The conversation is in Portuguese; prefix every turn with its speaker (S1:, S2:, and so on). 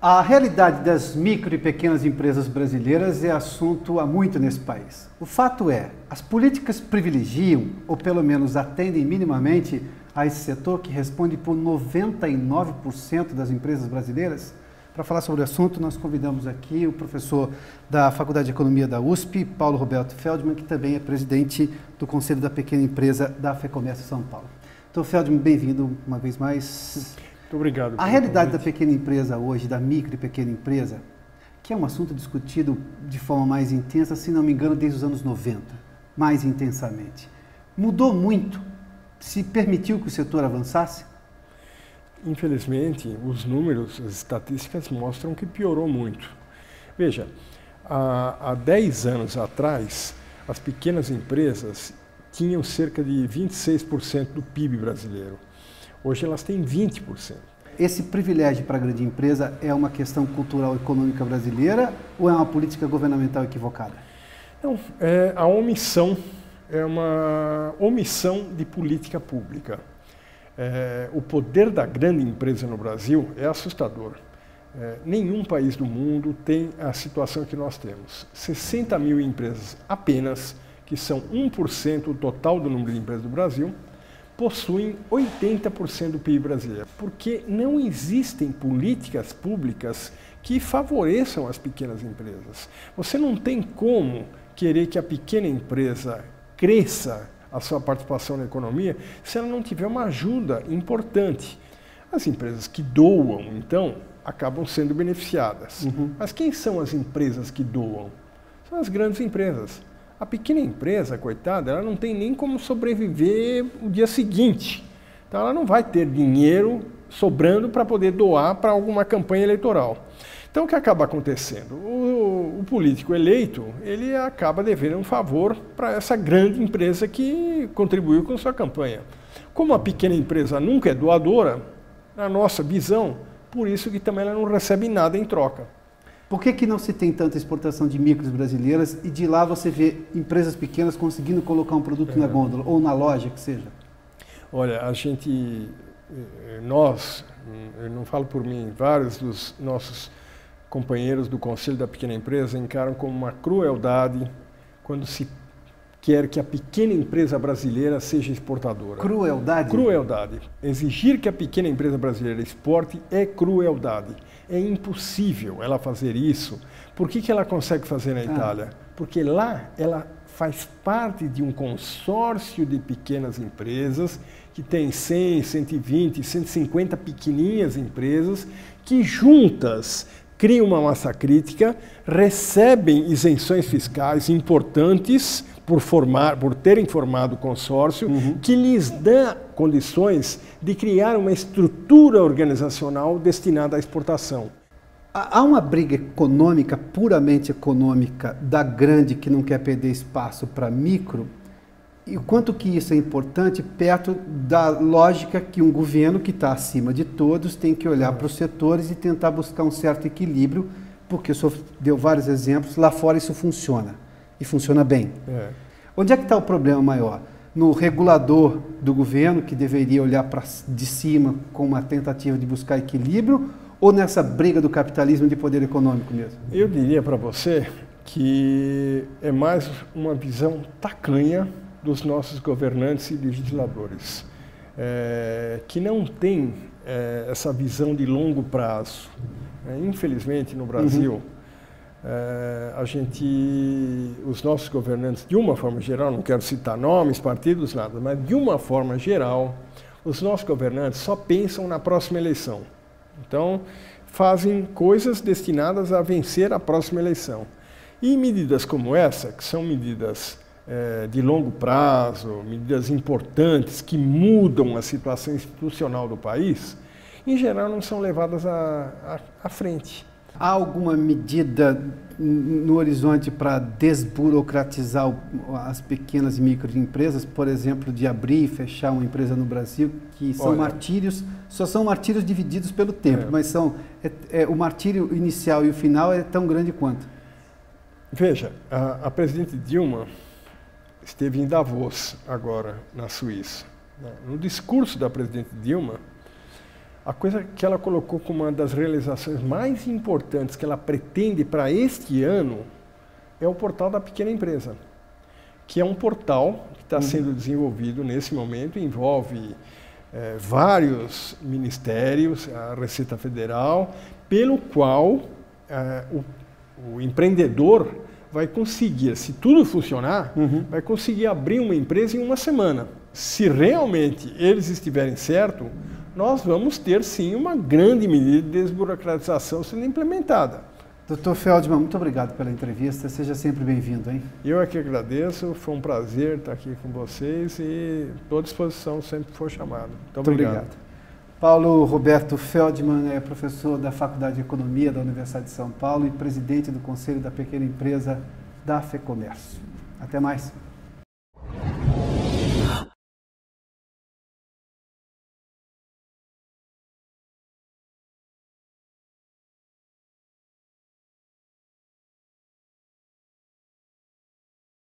S1: A realidade das micro e pequenas empresas brasileiras é assunto há muito nesse país. O fato é, as políticas privilegiam, ou pelo menos atendem minimamente, a esse setor que responde por 99% das empresas brasileiras? Para falar sobre o assunto, nós convidamos aqui o professor da Faculdade de Economia da USP, Paulo Roberto Feldman, que também é presidente do Conselho da Pequena Empresa da FEComércio São Paulo. Então, Feldman, bem-vindo uma vez mais.
S2: Muito obrigado.
S1: A realidade da pequena empresa hoje, da micro e pequena empresa, que é um assunto discutido de forma mais intensa, se não me engano, desde os anos 90, mais intensamente. Mudou muito? Se permitiu que o setor avançasse?
S2: Infelizmente, os números, as estatísticas mostram que piorou muito. Veja, há 10 anos atrás, as pequenas empresas tinham cerca de 26% do PIB brasileiro. Hoje elas têm 20%.
S1: Esse privilégio para a grande empresa é uma questão cultural e econômica brasileira ou é uma política governamental equivocada?
S2: Não, é uma omissão de política pública. O poder da grande empresa no Brasil é assustador. Nenhum país do mundo tem a situação que nós temos. 60 mil empresas apenas, que são 1% do total do número de empresas do Brasil, possuem 80% do PIB brasileiro, porque não existem políticas públicas que favoreçam as pequenas empresas. Você não tem como querer que a pequena empresa cresça a sua participação na economia se ela não tiver uma ajuda importante. As empresas que doam, então, acabam sendo beneficiadas. Mas quem são as empresas que doam? São as grandes empresas. A pequena empresa, coitada, ela não tem nem como sobreviver o dia seguinte. Então ela não vai ter dinheiro sobrando para poder doar para alguma campanha eleitoral. Então o que acaba acontecendo? O político eleito, ele acaba devendo um favor para essa grande empresa que contribuiu com sua campanha. Como a pequena empresa nunca é doadora, na nossa visão, por isso que também ela não recebe nada em troca.
S1: Por que não se tem tanta exportação de micros brasileiras e de lá você vê empresas pequenas conseguindo colocar um produto na gôndola ou na loja, que seja?
S2: Olha, eu não falo por mim, vários dos nossos companheiros do Conselho da Pequena Empresa encaram como uma crueldade quando se quer que a pequena empresa brasileira seja exportadora.
S1: Crueldade?
S2: Crueldade. Exigir que a pequena empresa brasileira exporte é crueldade. É impossível ela fazer isso. Por que ela consegue fazer na Itália? Porque lá ela faz parte de um consórcio de pequenas empresas que tem 100, 120, 150 pequeninhas empresas que juntas criam uma massa crítica, recebem isenções fiscais importantes por terem formado o consórcio, que lhes dá condições de criar uma estrutura organizacional destinada à exportação.
S1: Há uma briga econômica, puramente econômica, da grande que não quer perder espaço para micro, e o quanto que isso é importante perto da lógica que um governo que está acima de todos tem que olhar para os setores e tentar buscar um certo equilíbrio, porque o senhor deu vários exemplos, lá fora isso funciona, e funciona bem. Onde é que está o problema maior? No regulador do governo, que deveria olhar de cima com uma tentativa de buscar equilíbrio, ou nessa briga do capitalismo de poder econômico mesmo?
S2: Eu diria para você que é mais uma visão tacanha dos nossos governantes e legisladores, que não tem essa visão de longo prazo. Infelizmente, no Brasil, os nossos governantes, de uma forma geral, não quero citar nomes, partidos, nada, mas de uma forma geral, os nossos governantes só pensam na próxima eleição. Então, fazem coisas destinadas a vencer a próxima eleição. E medidas como essa, que são medidas de longo prazo, medidas importantes que mudam a situação institucional do país, em geral não são levadas à frente.
S1: Há alguma medida no horizonte para desburocratizar as pequenas e microempresas, por exemplo, de abrir e fechar uma empresa no Brasil, que são martírios, só são martírios divididos pelo tempo, mas o martírio inicial e o final é tão grande quanto?
S2: Veja, a presidente Dilma esteve em Davos agora, na Suíça. No discurso da presidente Dilma, a coisa que ela colocou como uma das realizações mais importantes que ela pretende para este ano é o portal da pequena empresa, que é um portal que está sendo desenvolvido nesse momento, envolve vários ministérios, a Receita Federal, pelo qual o empreendedor vai conseguir, se tudo funcionar, vai conseguir abrir uma empresa em uma semana. Se realmente eles estiverem certos, nós vamos ter sim uma grande medida de desburocratização sendo implementada.
S1: Dr. Feldman, muito obrigado pela entrevista, seja sempre bem-vindo, hein?
S2: Eu é que agradeço, foi um prazer estar aqui com vocês e estou à disposição sempre que for chamado. Muito obrigado.
S1: Paulo Roberto Feldman é professor da Faculdade de Economia da Universidade de São Paulo e presidente do Conselho da Pequena Empresa da FEComércio. Até mais.